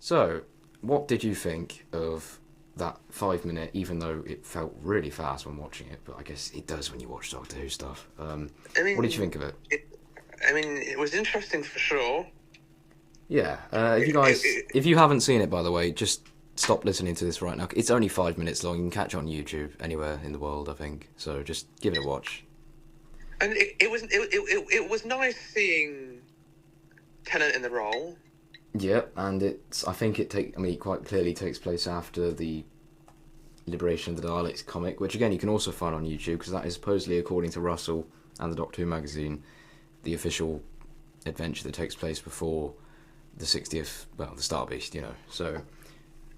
So, what did you think of that 5 minute? Even though it felt really fast when watching it, but I guess it does when you watch Doctor Who stuff. I What did you mean, think of it? it was interesting for sure. Yeah, It, it, if you haven't seen it, by the way, just stop listening to this right now. It's only 5 minutes long. You can catch it on YouTube anywhere in the world, I think. So just give it a watch. and it was nice seeing Tennant in the role. Yeah, and I think it quite clearly takes place after the Liberation of the Daleks comic, which again you can also find on YouTube because that is supposedly, according to Russell and the Doctor Who magazine, the official adventure that takes place before the 60th, well, the Star Beast, So,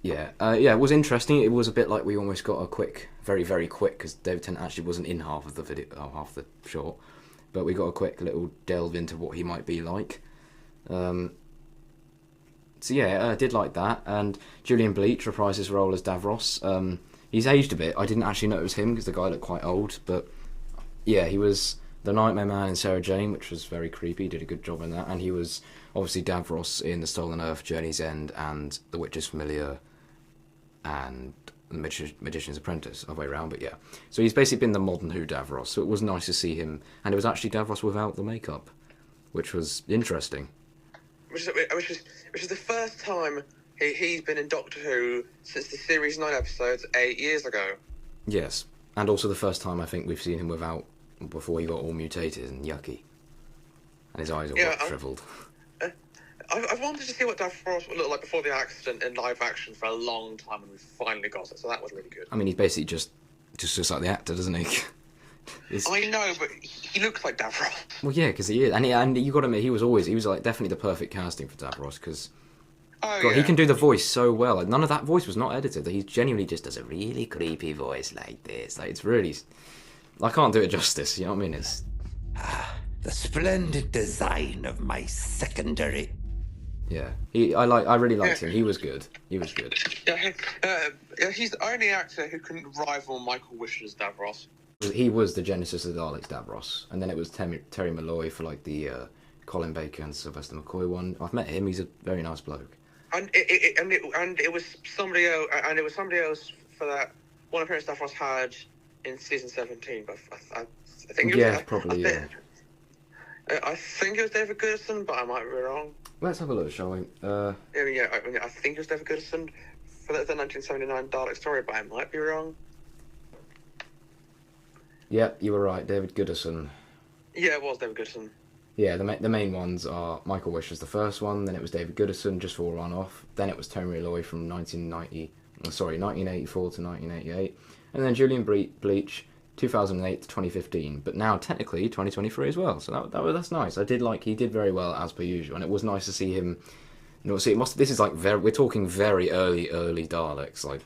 yeah, it was interesting. It was a bit like we almost got a quick, very, very quick, because David Tennant actually wasn't in half of the video, half the short, but we got a quick little delve into what he might be like. So yeah, I did like that, and Julian Bleach reprised his role as Davros. He's aged a bit. I didn't actually know it was him because the guy looked quite old, but yeah, he was the Nightmare Man in Sarah Jane, which was very creepy. He did a good job in that, and he was obviously Davros in The Stolen Earth, Journey's End, and The Witch's Familiar, and The Magician's Apprentice, other way around, but yeah. So he's basically been the modern Who Davros, so it was nice to see him, and it was actually Davros without the makeup, which was interesting. Which is the first time he's been in Doctor Who since the series 9 episodes 8 years ago. Yes, and also the first time I think we've seen him without, before he got all mutated and yucky, and his eyes all got shriveled. I've wanted to see what Davros would look like before the accident in live action for a long time, and we finally got it, so that was really good. I mean, he's basically just like the actor, doesn't he? I know, but he looks like Davros. Well, yeah, because he is, and you got to admit, he was like definitely the perfect casting for Davros because he can do the voice so well. Like none of that voice was not edited. He genuinely just does a really creepy voice like this. Like it's really, I can't do it justice. You know what I mean? It's the splendid design of my secondary. Yeah, I really liked him. He was good. He was good. Yeah, he's the only actor who can rival Michael Wisher's Davros. He was the Genesis of the Daleks Davros, and then it was Terry Malloy for like the Colin Baker and Sylvester McCoy one. I've met him; he's a very nice bloke. And it was somebody else for that one appearance Davros had in season 17. But I think it was, probably. I think it was David Goodison, but I might be wrong. Let's have a look, shall we? I think it was David Goodison for the 1979 Dalek story, but I might be wrong. Yep, you were right, David Goodison. Yeah, it was David Goodison. Yeah, the main ones are Michael Wish was the first one, then it was David Goodison just for a run-off, then it was Tony Malloy from 1984 to 1988, and then Julian Bleach, 2008 to 2015, but now technically 2023 as well, so that's nice. He did very well as per usual, and it was nice to see him, this is like we're talking very early Daleks, like,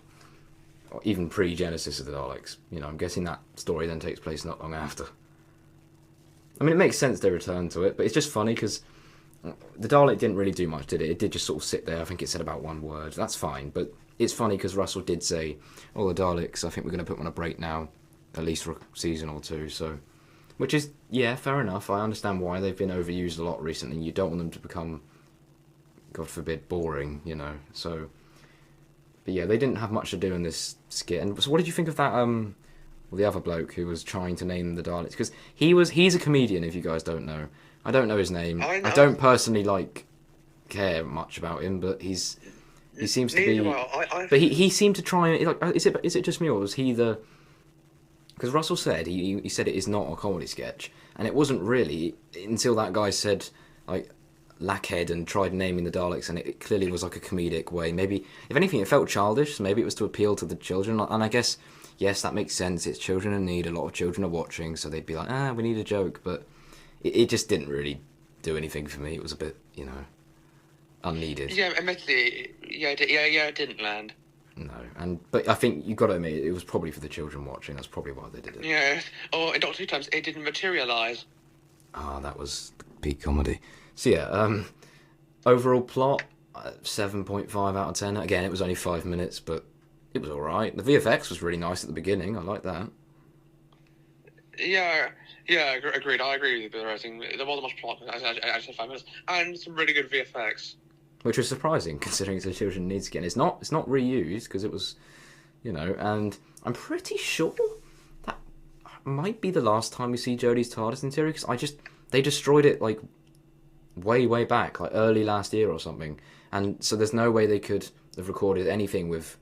even pre-Genesis of the Daleks. I'm guessing that story then takes place not long after. I mean, it makes sense they return to it, but it's just funny because the Dalek didn't really do much, did it? It did just sort of sit there. I think it said about one word. That's fine, but it's funny because Russell did say, the Daleks, I think we're going to put them on a break now, at least for a season or two, so... Which is, yeah, fair enough. I understand why they've been overused a lot recently. You don't want them to become, God forbid, boring, so... But yeah, they didn't have much to do in this skit. And so what did you think of that, the other bloke who was trying to name the Daleks? Because he's a comedian, if you guys don't know. I don't know his name. I don't personally, care much about him, but he seems to be... But he seemed to try... is it just me, or was he the... Because Russell said, he said it is not a comedy sketch. And it wasn't really until that guy said, Lackhead and tried naming the Daleks, and it clearly was like a comedic way. Maybe, if anything, it felt childish. So maybe it was to appeal to the children. And I guess, yes, that makes sense. It's children in need. A lot of children are watching, so they'd be like, we need a joke. But it just didn't really do anything for me. It was a bit, unneeded. Yeah, admittedly, it didn't land. No, but I think you got to admit it was probably for the children watching. That's probably why they did it. Yeah, or in Doctor Who times, it didn't materialise. That was peak comedy. So yeah, overall plot, 7.5 out of 10. Again, it was only 5 minutes, but it was alright. The VFX was really nice at the beginning. I like that. Yeah, agreed. I agree with the rating. There wasn't much plot. I said 5 minutes. And some really good VFX. which was surprising considering it's a children needs skin. It's not reused because it was, and I'm pretty sure that might be the last time we see Jodie's TARDIS interior because they destroyed it like way back, like early last year or something, and so there's no way they could have recorded anything with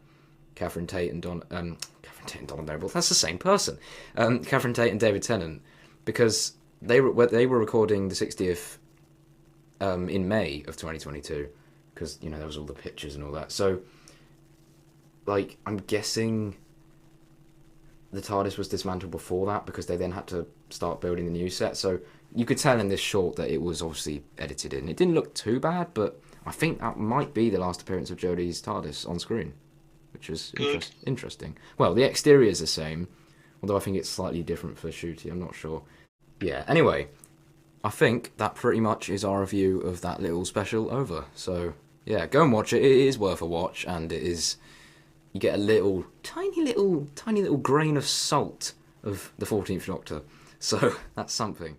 Catherine Tate and Don Noble. That's the same person. Catherine Tate and David Tennant, because they were recording the 60th in May of 2022, because there was all the pictures and all that. So, like, I'm guessing the TARDIS was dismantled before that because they then had to start building the new set. So you could tell in this short that it was obviously edited in. It didn't look too bad, but I think that might be the last appearance of Jodie's TARDIS on screen, which is interesting. Well, the exterior is the same, although I think it's slightly different for Shooty. I'm not sure. Yeah, anyway, I think that pretty much is our review of that little special over. So, yeah, go and watch it. It is worth a watch, and it is... You get a tiny little grain of salt of the 14th Doctor. So, that's something.